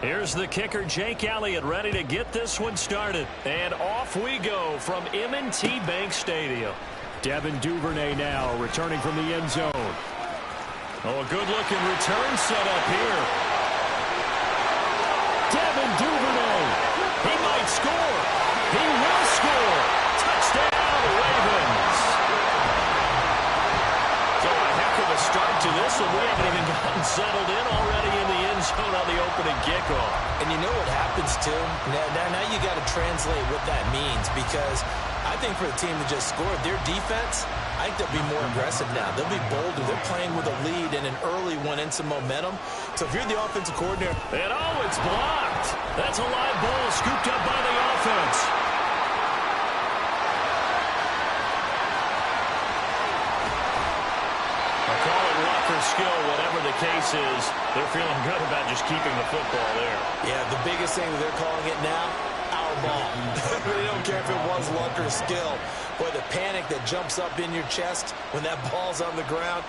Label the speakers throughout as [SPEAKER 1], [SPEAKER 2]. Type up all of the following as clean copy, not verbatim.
[SPEAKER 1] Here's the kicker, Jake Elliott, ready to get this one started. And off we go from M&T Bank Stadium. Devin Duvernay now returning from the end zone. Oh, a good-looking return set up here. Devin Duvernay. He might score. He will score. Touchdown, Ravens. So a heck of a start to this one. We haven't even gotten settled in already in the end zone on the opening kickoff.
[SPEAKER 2] And you know what happens, too? Now you got to translate what that means, because I think for the team that just scored, their defense, I think they'll be more aggressive now. They'll be bolder. They're playing with a lead and an early one and some momentum. So if you're the offensive coordinator.
[SPEAKER 1] And oh, it's blocked. That's a live ball scooped up by the offense. I'll call it luck or skill, whatever the case is. They're feeling good about just keeping the football there.
[SPEAKER 2] Yeah, the biggest thing that they're calling it now, our ball. They don't care if it was luck or skill. Boy, the panic that jumps up in your chest when that ball's on the ground,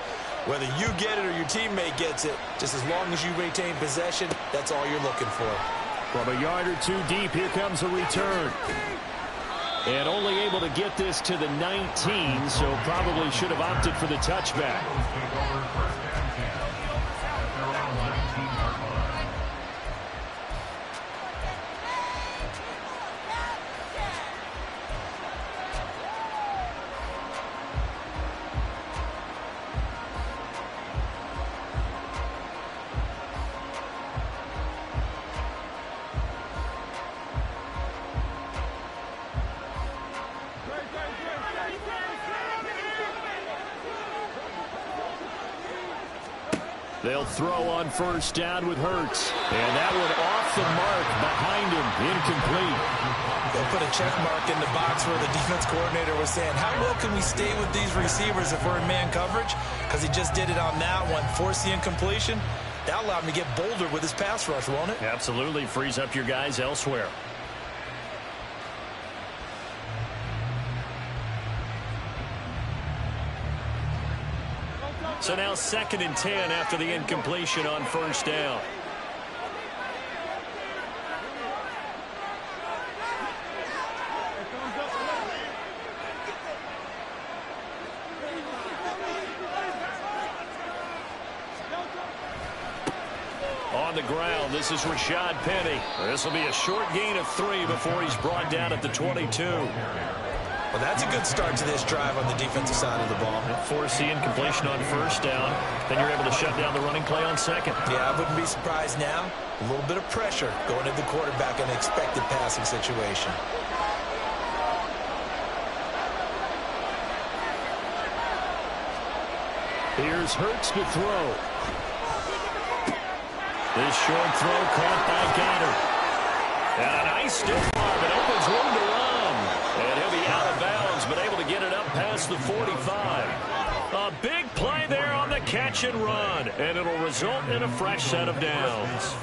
[SPEAKER 2] whether you get it or your teammate gets it, just as long as you maintain possession, that's all you're looking for.
[SPEAKER 1] From a yard or two deep, here comes a return. And only able to get this to the 19, so probably should have opted for the touchback. They'll throw on first down with Hurts. And that one off the mark behind him. Incomplete.
[SPEAKER 2] They'll put a check mark in the box where the defense coordinator was saying, how well can we stay with these receivers if we're in man coverage? Because he just did it on that one. Force the incompletion. That allowed him to get bolder with his pass rush, won't it?
[SPEAKER 1] Absolutely. Frees up your guys elsewhere. So now 2nd and 10 after the incompletion on first down. On the ground, this is Rashad Penny. This will be a short gain of 3 before he's brought down at the 22.
[SPEAKER 2] Well, that's a good start to this drive on the defensive side of the ball.
[SPEAKER 1] Force the incompletion on first down. Then you're able to shut down the running play on second.
[SPEAKER 2] Yeah, I wouldn't be surprised now. A little bit of pressure going to the quarterback in an expected passing situation.
[SPEAKER 1] Here's Hurts to throw. This short throw caught by Goddard. And a nice stiff arm. It opens room to run. And he'll be out of bounds, but able to get it up past the 45. A big play there on the catch and run. And it'll result in a fresh set of downs.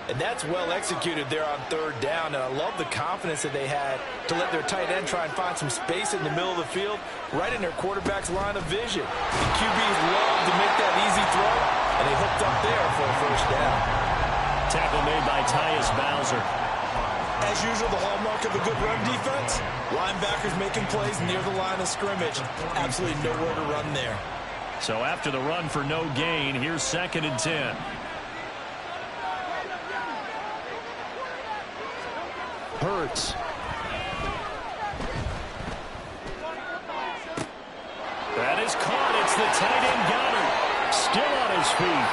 [SPEAKER 2] And that's well executed there on 3rd down. And I love the confidence that they had to let their tight end try and find some space in the middle of the field, right in their quarterback's line of vision. The QBs love to make that easy throw, and they hooked up there for a first down.
[SPEAKER 1] Tackle made by Tyus Bowser.
[SPEAKER 2] As usual, the hallmark of a good run defense, linebackers making plays near the line of scrimmage. Absolutely nowhere to run there.
[SPEAKER 1] So after the run for no gain, here's 2nd and 10. Hurts. That is caught. It's the tight end Goddard. Still on his feet.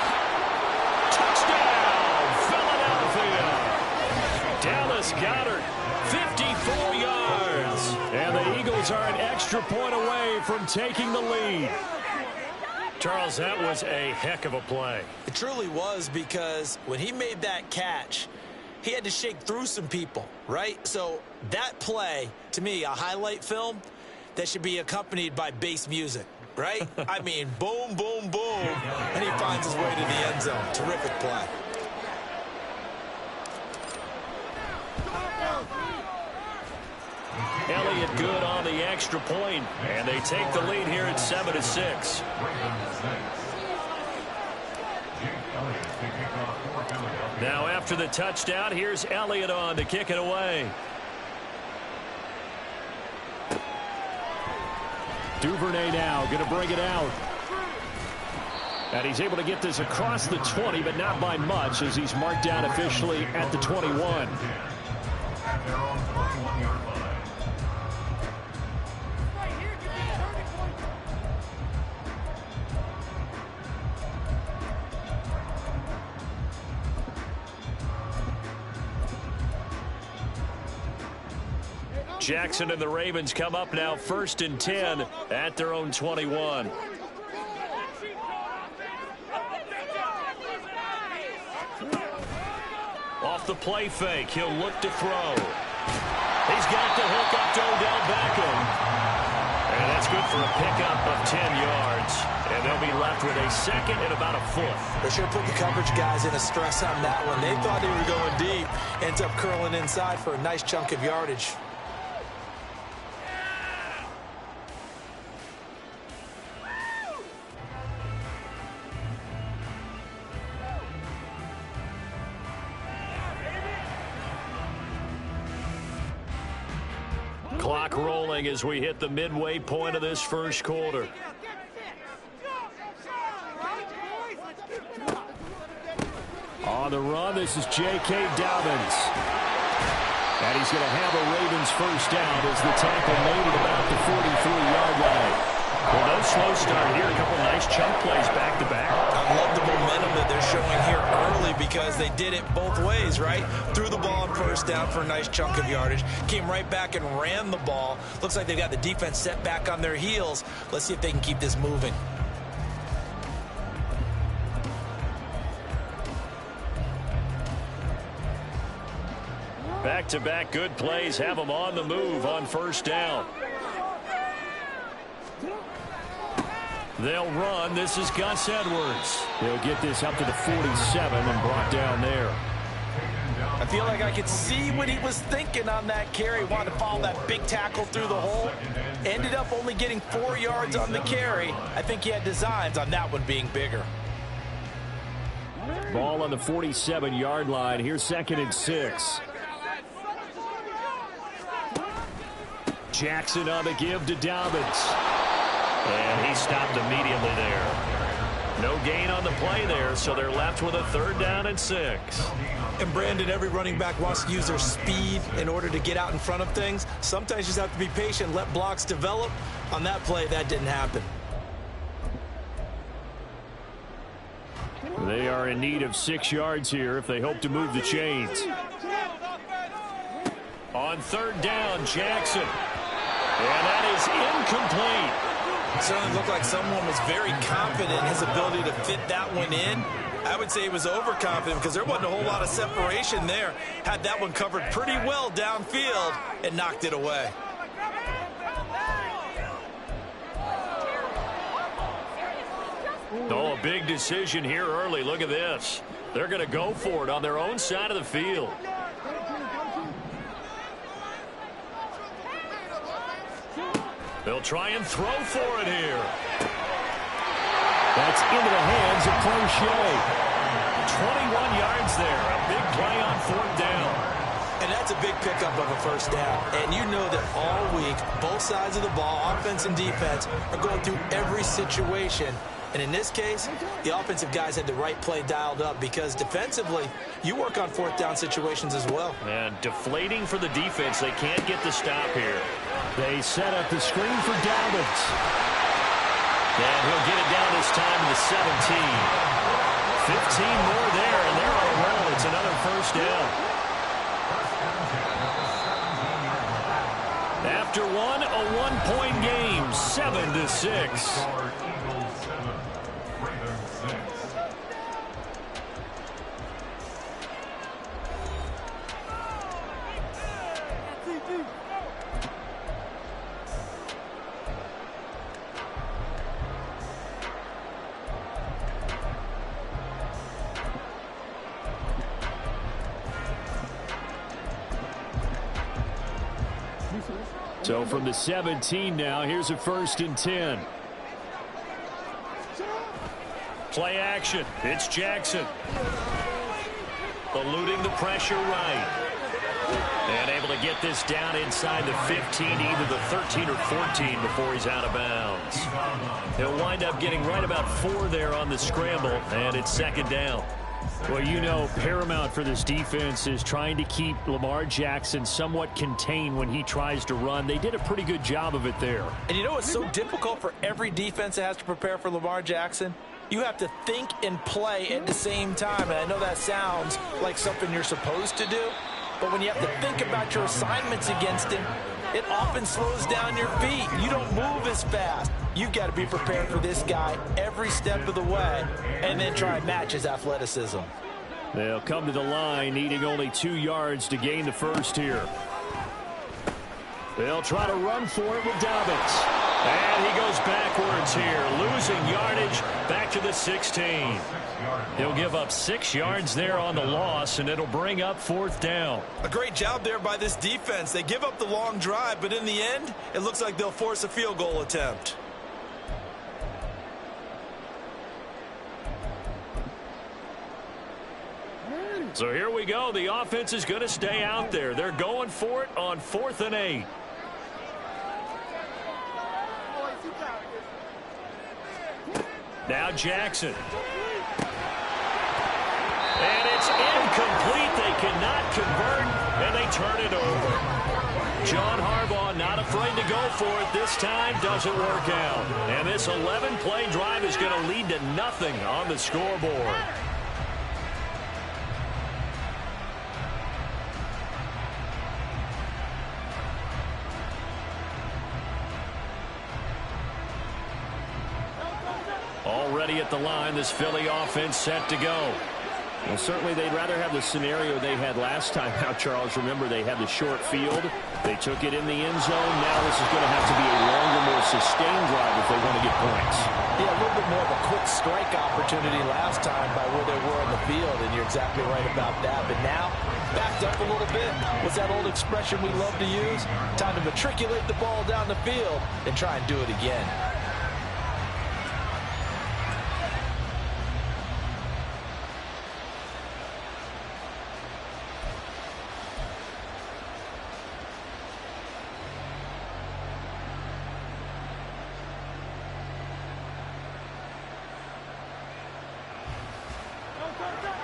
[SPEAKER 1] Touchdown, Philadelphia. Dallas Goddard, 54 yards. And the Eagles are an extra point away from taking the lead. Charles, that was a heck of a play.
[SPEAKER 2] It truly was, because when he made that catch, he had to shake through some people, right? So that play, to me, a highlight film that should be accompanied by bass music, right? I mean, boom, boom, boom, and he finds his way to the end zone. Terrific play.
[SPEAKER 1] Elliott good on the extra point, and they take the lead here at 7-6. Now after the touchdown, here's Elliott on to kick it away. Duvernay now going to bring it out. And he's able to get this across the 20, but not by much as he's marked down officially at the 21. Jackson and the Ravens come up now 1st and 10 at their own 21. Off the play fake, he'll look to throw. He's got the hook up to Odell Beckham. And that's good for a pickup of 10 yards. And they'll be left with a second and about a foot.
[SPEAKER 2] They sure put the coverage guys in a stress on that one. They thought they were going deep. Ends up curling inside for a nice chunk of yardage.
[SPEAKER 1] Clock rolling as we hit the midway point of this first quarter. On the run, this is J.K. Dobbins. And he's going to have a Ravens first down as the tackle made at about the 43-yard line. Well, no slow start here. A couple nice chunk plays back-to-back.
[SPEAKER 2] I love the momentum that they're showing here early because they did it both ways, right? Threw the ball on first down for a nice chunk of yardage. Came right back and ran the ball. Looks like they've got the defense set back on their heels. Let's see if they can keep this moving.
[SPEAKER 1] Back-to-back good plays have them on the move on first down. They'll run. This is Gus Edwards. He'll get this up to the 47 and brought down there.
[SPEAKER 2] I feel like I could see what he was thinking on that carry. Wanted to follow that big tackle through the hole. Ended up only getting 4 yards on the carry. I think he had designs on that one being bigger.
[SPEAKER 1] Ball on the 47-yard line. Here's 2nd and 6. Jackson on the give to Dobbins. And he stopped immediately there. No gain on the play there, so they're left with a 3rd down and 6.
[SPEAKER 2] And Brandon, every running back wants to use their speed in order to get out in front of things. Sometimes you just have to be patient, let blocks develop. On that play, that didn't happen.
[SPEAKER 1] They are in need of 6 yards here if they hope to move the chains. On 3rd down, Jackson. And that is incomplete.
[SPEAKER 2] It certainly looked like someone was very confident in his ability to fit that one in. I would say he was overconfident because there wasn't a whole lot of separation there. Had that one covered pretty well downfield and knocked it away.
[SPEAKER 1] Oh, a big decision here early. Look at this. They're going to go for it on their own side of the field. They'll try and throw for it here. That's into the hands of Crochet. 21 yards there. A big play on 4th down.
[SPEAKER 2] And that's a big pickup of a first down. And you know that all week, both sides of the ball, offense and defense, are going through every situation. And in this case, the offensive guys had the right play dialed up because defensively, you work on 4th down situations as well.
[SPEAKER 1] And deflating for the defense. They can't get the stop here. They set up the screen for Dobbins. And he'll get it down this time to the 17. 15 more there, and they're on a roll. It's another first down. After one, a 1-point game, 7-6. So from the 17 now, here's a 1st and 10. Play action. It's Jackson. eluding the pressure right. And able to get this down inside the 15, either the 13 or 14 before he's out of bounds. He'll wind up getting right about 4 there on the scramble, and it's second down.
[SPEAKER 3] Well, you know, paramount for this defense is trying to keep Lamar Jackson somewhat contained when he tries to run. They did a pretty good job of it there.
[SPEAKER 2] And you know what's so difficult for every defense that has to prepare for Lamar Jackson? You have to think and play at the same time. And I know that sounds like something you're supposed to do, but when you have to think about your assignments against him, it often slows down your feet. You don't move as fast. You've got to be prepared for this guy every step of the way and then try and match his athleticism.
[SPEAKER 3] They'll come to the line, needing only 2 yards to gain the first here. They'll try to run for it with Dobbins.
[SPEAKER 1] And he goes backwards here, losing yardage back to the 16. He'll give up 6 yards there on the loss, and it'll bring up 4th down.
[SPEAKER 2] A great job there by this defense. They give up the long drive, but in the end, it looks like they'll force a field goal attempt.
[SPEAKER 1] So here we go. The offense is going to stay out there. They're going for it on 4th and 8. Now Jackson. And it's incomplete. They cannot convert, and they turn it over. John Harbaugh not afraid to go for it this time. Doesn't work out. And this 11-play drive is going to lead to nothing on the scoreboard. Already at the line, this Philly offense set to go.
[SPEAKER 3] Well, certainly they'd rather have the scenario they had last time out, Charles. Remember, they had the short field. They took it in the end zone. Now this is going to have to be a longer, more sustained drive if they want to get points.
[SPEAKER 2] Yeah, a little bit more of a quick strike opportunity last time by where they were on the field, and you're exactly right about that. But now, backed up a little bit. What's that old expression we love to use? Time to matriculate the ball down the field and try and do it again.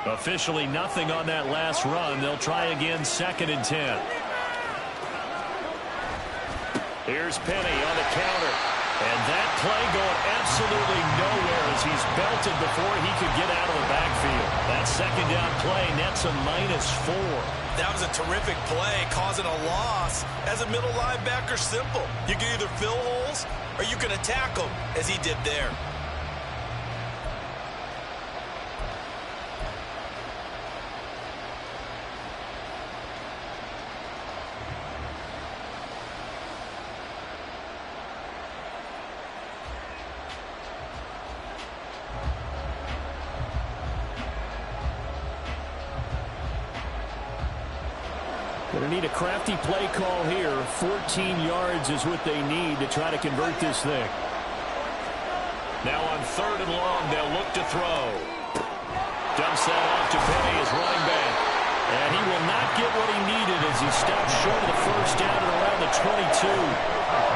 [SPEAKER 1] Officially nothing on that last run. They'll try again, 2nd and 10. Here's Penny on the counter. And that play going absolutely nowhere as he's belted before he could get out of the backfield. That 2nd down play nets a -4.
[SPEAKER 2] That was a terrific play, causing a loss. As a middle linebacker, simple. You can either fill holes or you can attack them, as he did there.
[SPEAKER 3] Going to need a crafty play call here. 14 yards is what they need to try to convert this thing.
[SPEAKER 1] Now on 3rd and long, they'll look to throw. Dumps that off to Penny as running back. And he will not get what he needed as he stops short of the 1st down at around the 22.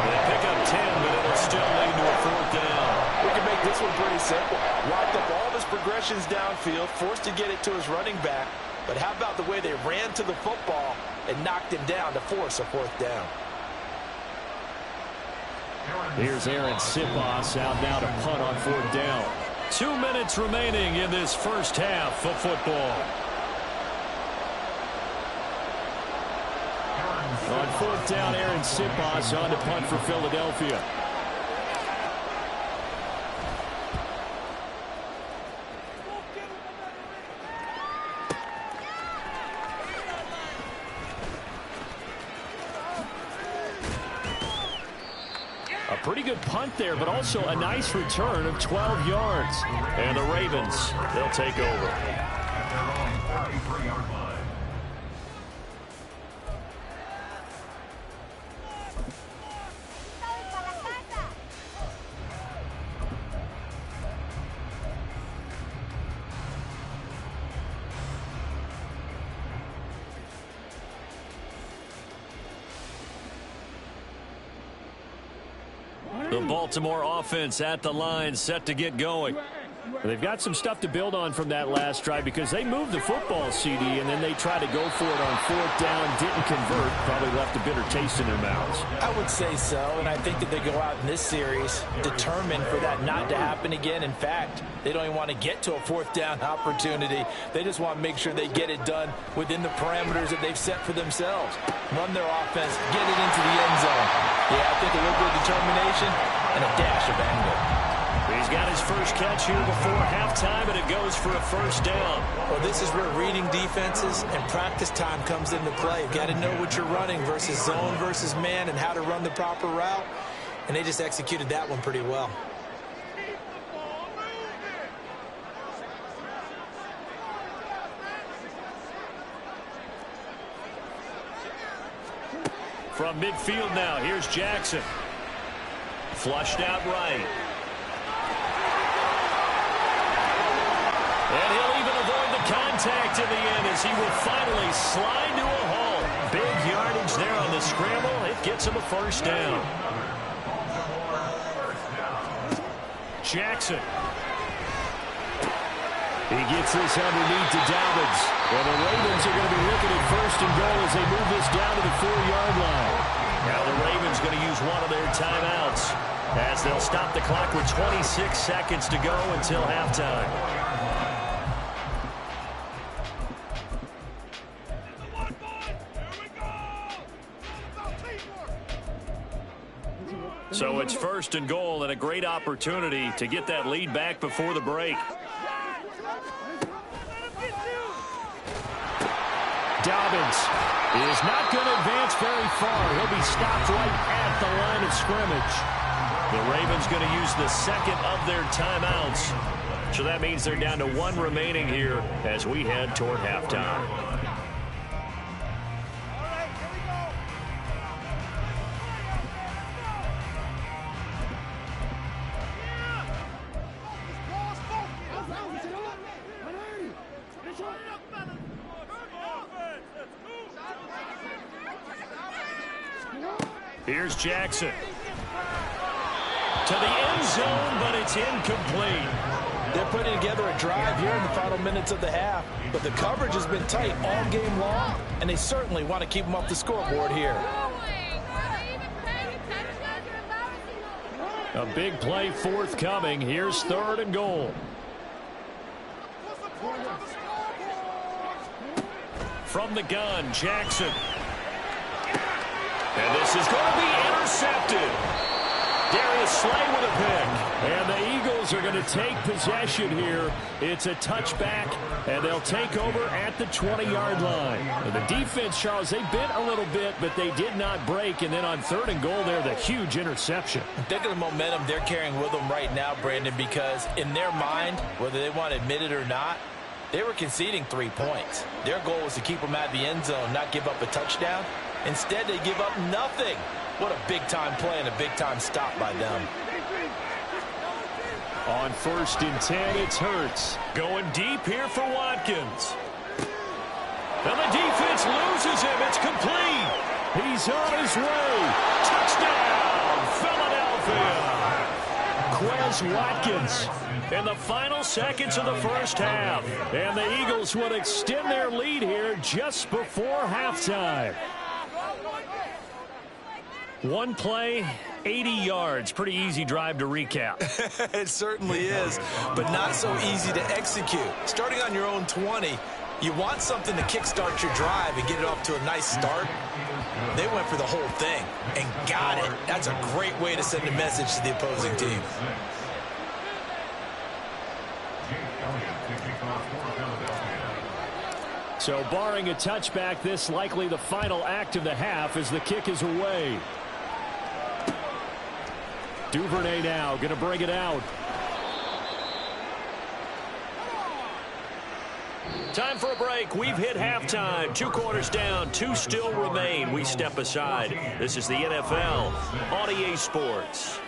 [SPEAKER 1] They pick up 10, but it'll still lead to a 4th down.
[SPEAKER 4] We can make this one pretty simple. Locked up all of his progressions downfield, forced to get it to his running back. But how about the way they ran to the football and knocked him down to force a 4th down?
[SPEAKER 3] Here's Aaron Sipos out now to punt on 4th down.
[SPEAKER 1] 2 minutes remaining in this first half of football.
[SPEAKER 3] On 4th down, Aaron Sipos on to punt for Philadelphia. A pretty good punt there, but also a nice return of 12 yards.
[SPEAKER 1] And the Ravens, they'll take over. The Baltimore offense at the line, set to get going.
[SPEAKER 3] They've got some stuff to build on from that last drive because they moved the football, CD, and then they tried to go for it on 4th down, didn't convert, probably left a bitter taste in their mouths.
[SPEAKER 4] I would say so, and I think that they go out in this series determined for that not to happen again. In fact, they don't even want to get to a 4th down opportunity. They just want to make sure they get it done within the parameters that they've set for themselves. Run their offense, get it into the end zone. Yeah, I think a little bit of determination and a dash of anger.
[SPEAKER 1] He's got his first catch here before halftime, and it goes for a 1st down.
[SPEAKER 2] Well, this is where reading defenses and practice time comes into play. You've got to know what you're running versus zone versus man and how to run the proper route. And they just executed that one pretty well.
[SPEAKER 1] From midfield now, here's Jackson. Flushed out right. And he'll even avoid the contact in the end as he will finally slide to a halt. Big yardage there on the scramble. It gets him a 1st down. Jackson. He gets this underneath to Dobbins. And the Ravens are going to be looking at 1st and goal as they move this down to the 4-yard line. Now the Ravens going to use one of their timeouts as they'll stop the clock with 26 seconds to go until halftime. So it's 1st and goal and a great opportunity to get that lead back before the break. Dobbins is not going to advance very far. He'll be stopped right at the line of scrimmage. The Ravens going to use the 2nd of their timeouts. So that means they're down to 1 remaining here as we head toward halftime. Here's Jackson. To the end zone, but it's incomplete.
[SPEAKER 4] They're putting together a drive here in the final minutes of the half, but the coverage has been tight all game long, and they certainly want to keep them off the scoreboard here.
[SPEAKER 1] A big play forthcoming. Here's 3rd and goal. From the gun, Jackson. And this is going to be intercepted. Darius Slay with a pick. And the Eagles are going to take possession here. It's a touchback, and they'll take over at the 20-yard line. And the defense, Charles, they bit a little bit, but they did not break. And then on 3rd and goal there, the huge interception.
[SPEAKER 4] Think of the momentum they're carrying with them right now, Brandon, because in their mind, whether they want to admit it or not, they were conceding 3 points. Their goal was to keep them out of the end zone, not give up a touchdown. Instead, they give up nothing. What a big-time play and a big-time stop by them.
[SPEAKER 1] On 1st and 10, it's Hurts. Going deep here for Watkins. And the defense loses him. It's complete. He's on his way. Touchdown, Philadelphia. Quez Watkins in the final seconds of the 1st half. And the Eagles would extend their lead here just before halftime. One play, 80 yards. Pretty easy drive to recap.
[SPEAKER 2] It certainly is, but not so easy to execute. Starting on your own 20, you want something to kickstart your drive and get it off to a nice start. They went for the whole thing and got it. That's a great way to send a message to the opposing team.
[SPEAKER 3] So barring a touchback, this likely the final act of the half as the kick is away. Duvernay now going to bring it out.
[SPEAKER 1] Time for a break. We've hit halftime. 2 quarters down. 2 still remain. We step aside. This is the NFL on EA Sports.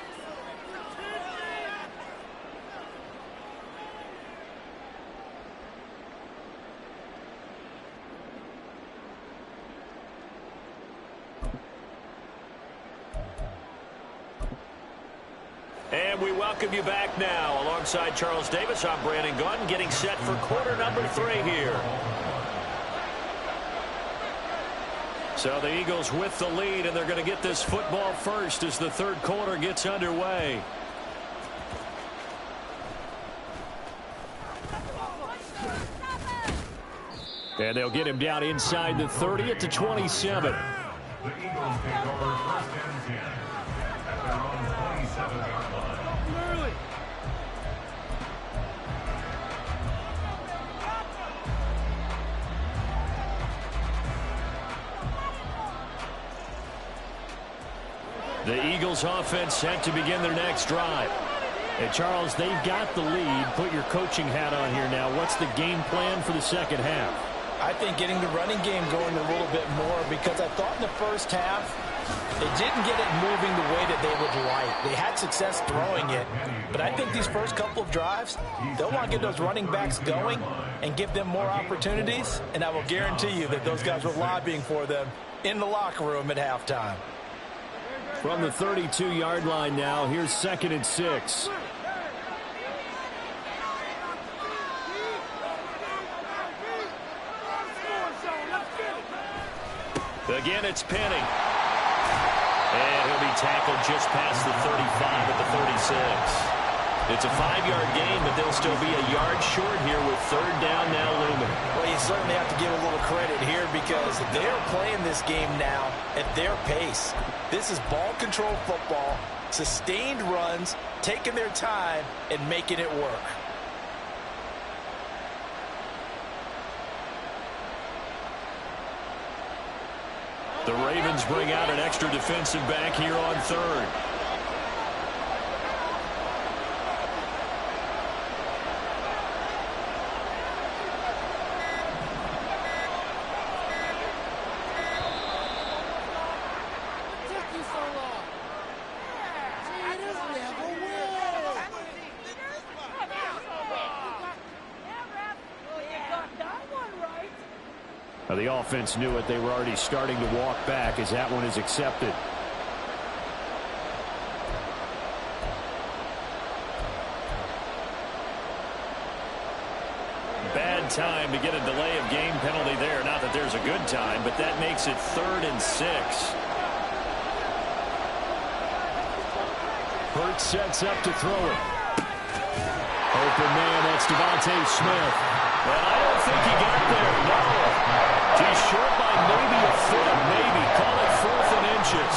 [SPEAKER 1] And we welcome you back now. Alongside Charles Davis, I'm Brandon Gunn, getting set for quarter number 3 here. So the Eagles with the lead, and they're going to get this football first as the third quarter gets underway. And they'll get him down inside the 30 at the 27.
[SPEAKER 5] The Eagles take over first and 10 at their own 27-yard line.
[SPEAKER 1] The Eagles offense set to begin their next drive.
[SPEAKER 3] Hey, Charles, they've got the lead. Put your coaching hat on here now. What's the game plan for the second half?
[SPEAKER 4] I think getting the running game going a little bit more, because I thought in the first half they didn't get it moving the way that they would like. They had success throwing it, but I think these first couple of drives, they'll want to get those running backs going and give them more opportunities, and I will guarantee you that those guys were lobbying for them in the locker room at halftime.
[SPEAKER 3] From the 32-yard line now, here's 2nd and 6.
[SPEAKER 1] Again, it's Penny. And he'll be tackled just past the 35 at the 36. It's a 5-yard gain, but they'll still be a yard short here with third down now looming.
[SPEAKER 4] Well, you certainly have to give a little credit here, because they're playing this game now at their pace. This is ball control football, sustained runs, taking their time, and making it work.
[SPEAKER 1] The Ravens bring out an extra defensive back here on third.
[SPEAKER 3] The offense knew it. They were already starting to walk back as that one is accepted.
[SPEAKER 1] Bad time to get a delay of game penalty there. Not that there's a good time, but that makes it 3rd and 6.
[SPEAKER 3] Hurts sets up to throw it. Open man, that's Devontae Smith.
[SPEAKER 1] Well, I don't think he got there, no. He's short by maybe a foot, maybe. Call it 4th and inches.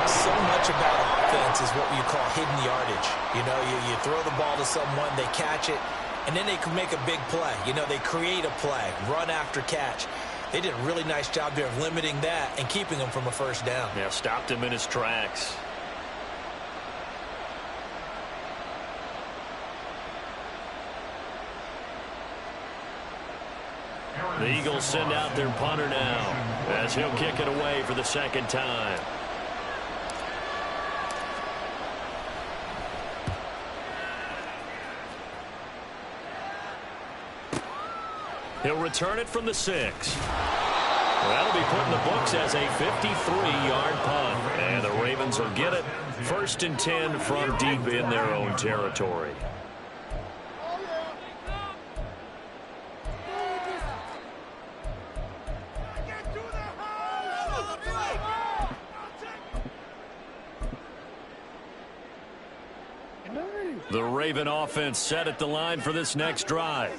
[SPEAKER 4] So much about offense is what you call hidden yardage. You know, you throw the ball to someone, they catch it, and then they can make a big play. You know, they create a play, run after catch. They did a really nice job there of limiting that and keeping him from a first down.
[SPEAKER 1] Yeah, stopped him in his tracks. The Eagles send out their punter now as he'll kick it away for the second time. He'll return it from the 6. That'll be put in the books as a 53-yard punt. And the Ravens will get it 1st and 10 from deep in their own territory. The Raven offense set at the line for this next drive.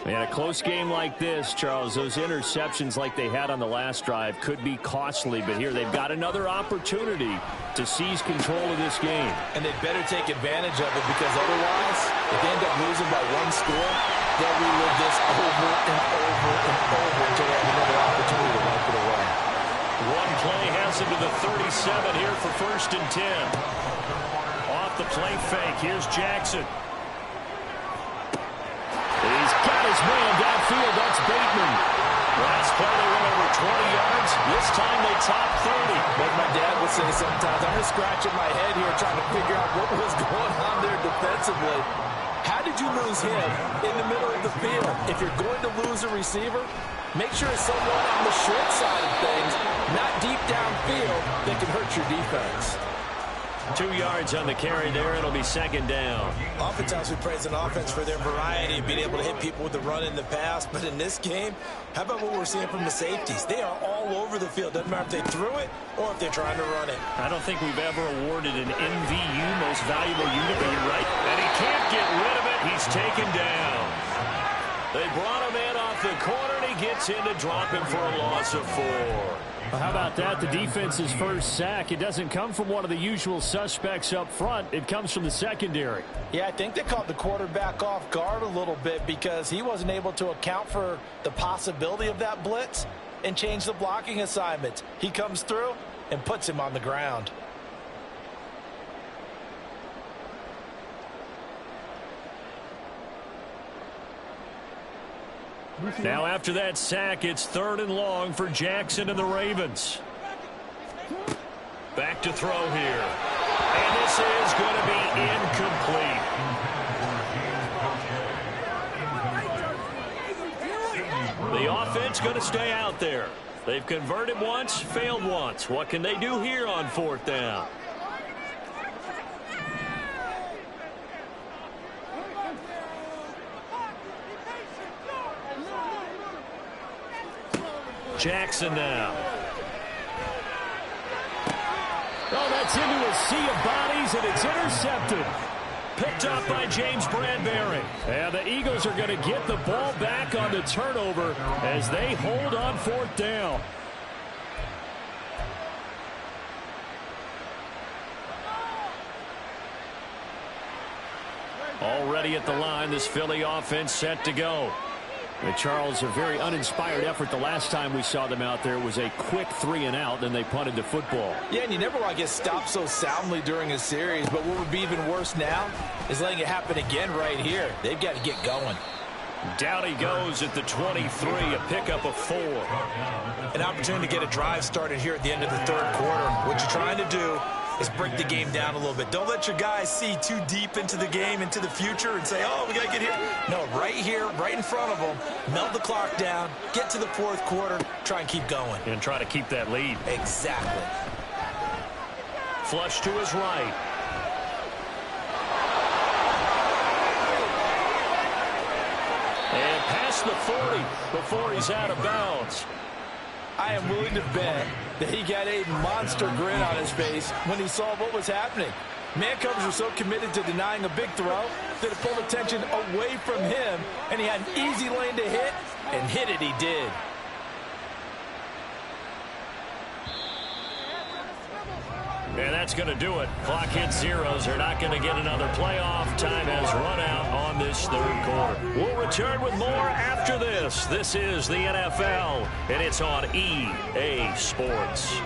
[SPEAKER 3] And a close game like this, Charles, those interceptions like they had on the last drive could be costly. But here they've got another opportunity to seize control of this game.
[SPEAKER 4] And they better take advantage of it, because otherwise, if they end up losing by 1 score, they'll relive this over and over and over until they have another opportunity to wipe it away.
[SPEAKER 1] One play has him to the 37 here for 1st and 10. Off the play fake, here's Jackson.
[SPEAKER 3] He's got his man downfield. That's Bateman.
[SPEAKER 1] Last play they went over 20 yards. This time they top 30.
[SPEAKER 4] Like my dad would say sometimes, I'm just scratching my head here trying to figure out what was going on there defensively. How did you lose him in the middle of the field? If you're going to lose a receiver, make sure it's someone on the short side of things, not deep downfield, that can hurt your defense.
[SPEAKER 3] 2 yards on the carry there. It'll be second down.
[SPEAKER 2] Oftentimes we praise an offense for their variety of being able to hit people with the run in the pass. But in this game, how about what we're seeing from the safeties? They are all over the field. Doesn't matter if they threw it or if they're trying to run it.
[SPEAKER 3] I don't think we've ever awarded an MVU, most valuable unit, but you're right. And he can't get rid of it. He's taken down. They brought him in off the corner, and he gets in to drop him for a loss of 4.
[SPEAKER 6] Well, how about that? The defense's first sack. It doesn't come from one of the usual suspects up front. It comes from the secondary.
[SPEAKER 4] Yeah, I think they caught the quarterback off guard a little bit because he wasn't able to account for the possibility of that blitz and change the blocking assignments. He comes through and puts him on the ground.
[SPEAKER 3] Now after that sack, it's 3rd and long for Jackson and the Ravens. Back to throw here. And this is going to be incomplete. The offense going to stay out there. They've converted once, failed once. What can they do here on 4th down? Jackson now.
[SPEAKER 6] Oh, that's into a sea of bodies, and it's intercepted.
[SPEAKER 3] Picked up by James Bradbury.
[SPEAKER 6] And the Eagles are going to get the ball back on the turnover as they hold on 4th down.
[SPEAKER 3] Already at the line, this Philly offense set to go.
[SPEAKER 6] And Charles, a very uninspired effort the last time we saw them out there was a quick 3-and-out, then they punted the football.
[SPEAKER 4] Yeah, and you never want to get stopped so soundly during a series, but what would be even worse now is letting it happen again right here. They've got to get going.
[SPEAKER 3] Down he goes at the 23, a pickup of 4.
[SPEAKER 2] An opportunity to get a drive started here at the end of the 3rd quarter. What you're trying to do is break the game down a little bit. Don't let your guys see too deep into the game, into the future, and say, oh, we got to get here. No, right here, right in front of them, melt the clock down, get to the 4th quarter, try and keep going.
[SPEAKER 3] And try to keep that lead.
[SPEAKER 2] Exactly.
[SPEAKER 3] Flush to his right. And past the 40 before he's out of bounds.
[SPEAKER 4] I am willing to bet that he got a monster grin on his face when he saw what was happening. Man-covers were so committed to denying a big throw that it pulled attention away from him, and he had an easy lane to hit, and hit it he did.
[SPEAKER 3] And that's going to do it. Clock hits zeros. They're not going to get another playoff. Time has run out on this 3rd quarter. We'll return with more after this. This is the NFL, and it's on EA Sports.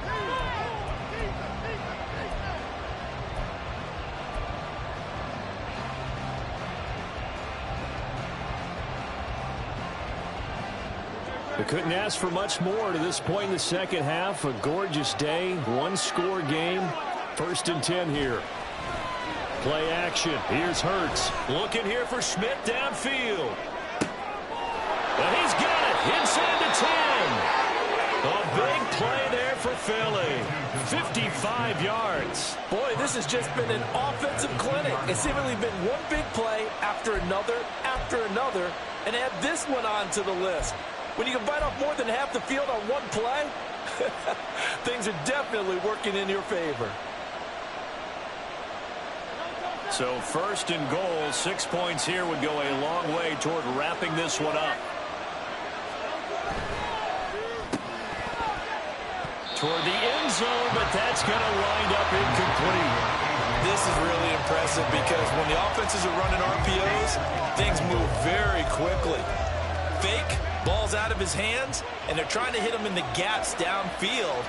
[SPEAKER 6] We couldn't ask for much more to this point in the second half. A gorgeous day, 1-score game. 1st and 10 here. Play action. Here's Hurts.
[SPEAKER 3] Looking here for Schmidt downfield. And he's got it. Inside the 10. A big play there for Philly. 55 yards.
[SPEAKER 4] Boy, this has just been an offensive clinic. It's seemingly been one big play after another, and add this one on to the list. When you can bite off more than half the field on one play, things are definitely working in your favor.
[SPEAKER 3] So 1st and goal, 6 points here would go a long way toward wrapping this one up. Toward the end zone, but that's going to wind up incomplete.
[SPEAKER 2] This is really impressive because when the offenses are running RPOs, things move very quickly. Fake, ball's out of his hands, and they're trying to hit him in the gaps downfield.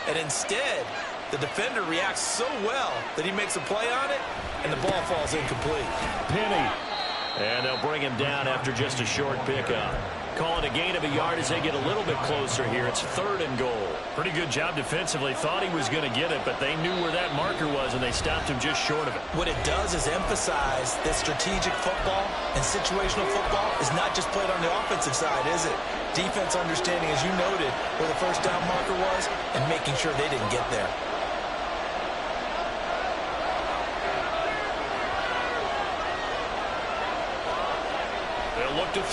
[SPEAKER 2] And instead, the defender reacts so well that he makes a play on it, and the ball falls incomplete.
[SPEAKER 3] Penny. And they'll bring him down after just a short pickup. Call it a gain of a yard as they get a little bit closer here. It's 3rd and goal. Pretty good job defensively. Thought he was going to get it, but they knew where that marker was, and they stopped him just short of it.
[SPEAKER 2] What it does is emphasize that strategic football and situational football is not just played on the offensive side, is it? Defense understanding, as you noted, where the 1st down marker was and making sure they didn't get there.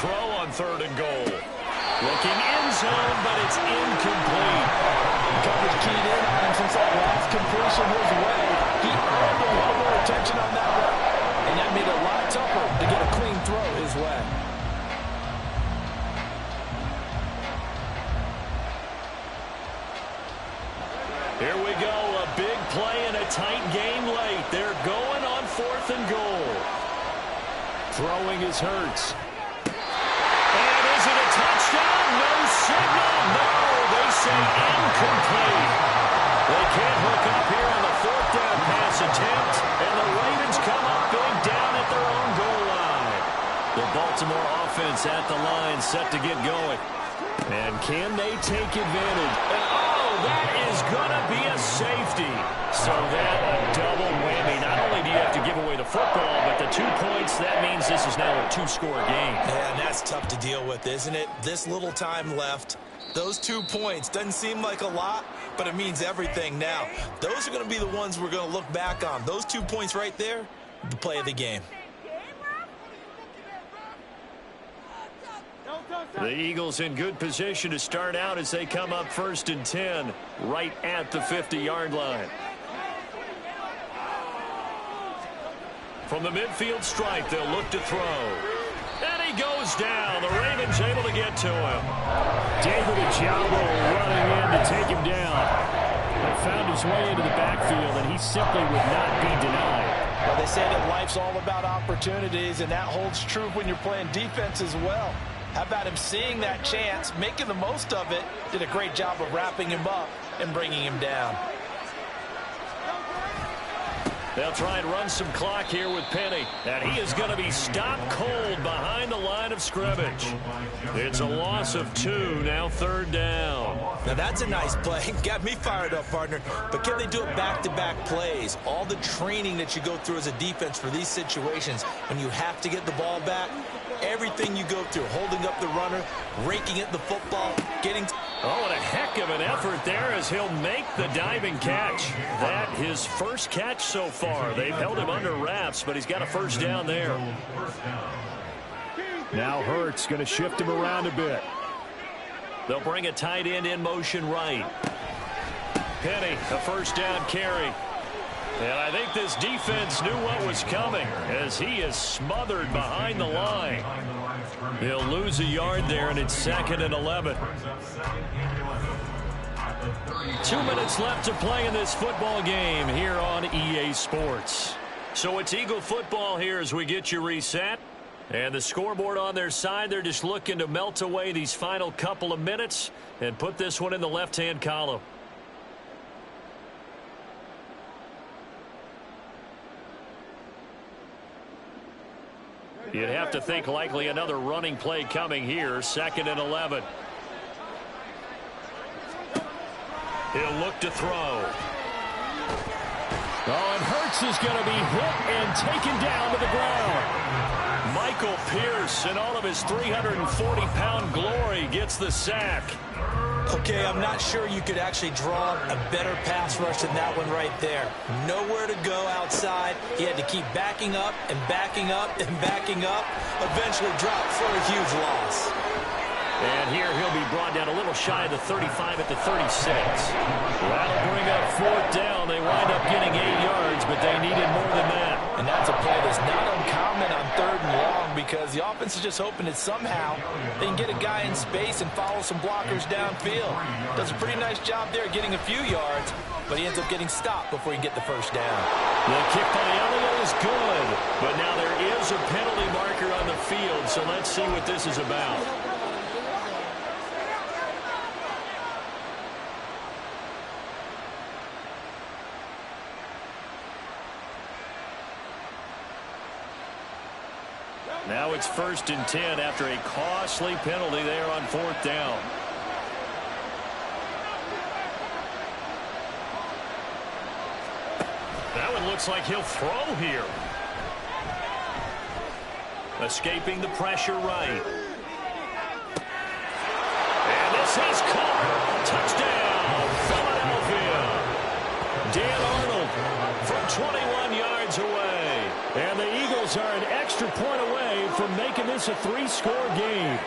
[SPEAKER 1] throw on 3rd and goal. Looking end zone, but it's incomplete.
[SPEAKER 4] Coverage keyed in on him since that last completion his way. He earned a little more attention on that one, and that made it a lot tougher to get a clean throw his way.
[SPEAKER 1] Here we go, a big play and a tight game late. They're going on 4th and goal.
[SPEAKER 6] Throwing is Hurts.
[SPEAKER 1] And is it a touchdown? No signal. No, they say incomplete. They can't hook up here on the 4th down pass attempt, and the Ravens come up big down at their own goal line. The Baltimore offense at the line, set to get going.
[SPEAKER 6] And can they take advantage?
[SPEAKER 1] And that is going to be a safety. So that a double whammy. Not only do you have to give away the football, but the 2 points, that means this is now a 2-score game.
[SPEAKER 2] Yeah, and that's tough to deal with, isn't it? This little time left. Those 2 points doesn't seem like a lot, but it means everything now. Those are going to be the ones we're going to look back on. Those 2 points right there, the play of the game.
[SPEAKER 1] The Eagles in good position to start out as they come up 1st and 10, right at the 50-yard line. From the midfield stripe, they'll look to throw. And he goes down. The Ravens able to get to him.
[SPEAKER 6] David Ojabo running in to take him down. He found his way into the backfield, and he simply would not be denied.
[SPEAKER 4] Well, they say that life's all about opportunities, and that holds true when you're playing defense as well. How about him seeing that chance, making the most of it, did a great job of wrapping him up and bringing him down.
[SPEAKER 1] They'll try and run some clock here with Penny. And he is going to be stopped cold behind the line of scrimmage. It's a loss of 2, now 3rd down.
[SPEAKER 2] Now that's a nice play. Got me fired up, partner. But can they do it back-to-back plays? All the training that you go through as a defense for these situations, when you have to get the ball back, everything you go through, holding up the runner, raking at the football, getting...
[SPEAKER 1] Oh, and a heck of an effort there as he'll make the diving catch. That his first catch so far. They've held him under wraps, but he's got a 1st down there.
[SPEAKER 6] Now Hurts going to shift him around a bit.
[SPEAKER 1] They'll bring a tight end in motion right. Penny, a 1st down carry. And I think this defense knew what was coming as he is smothered behind the line. He'll lose a yard there, and it's 2nd and 11. 2 minutes left to play in this football game here on EA Sports. So it's Eagle football here as we get you reset. And the scoreboard on their side, they're just looking to melt away these final couple of minutes and put this one in the left-hand column. You'd have to think likely another running play coming here. 2nd and 11. He'll look to throw.
[SPEAKER 6] Oh, and Hurts is going to be hit and taken down to the ground.
[SPEAKER 1] Michael Pierce, in all of his 340-pound glory, gets the sack.
[SPEAKER 2] Okay, I'm not sure you could actually draw a better pass rush than that one right there. Nowhere to go outside. He had to keep backing up and backing up and backing up. Eventually dropped for a huge loss.
[SPEAKER 1] And here he'll be brought down a little shy of the 35 at the 36. That'll bring up 4th down. They wind up getting 8 yards, but they needed more than that.
[SPEAKER 4] And that's a play that's not uncommon on 3rd and long because the offense is just hoping that somehow they can get a guy in space and follow some blockers downfield. Does a pretty nice job there getting a few yards, but he ends up getting stopped before he can get the 1st down.
[SPEAKER 1] The kick by Elliott is good, but now there is a penalty marker on the field, so let's see what this is about. Now it's 1st and 10 after a costly penalty there on 4th down. That one looks like he'll throw here. Escaping the pressure right. And this is caught. Touchdown, Philadelphia. Dan Arnold
[SPEAKER 3] from 21 yards away. And the Eagles are an extra point away from making this a 3-score game.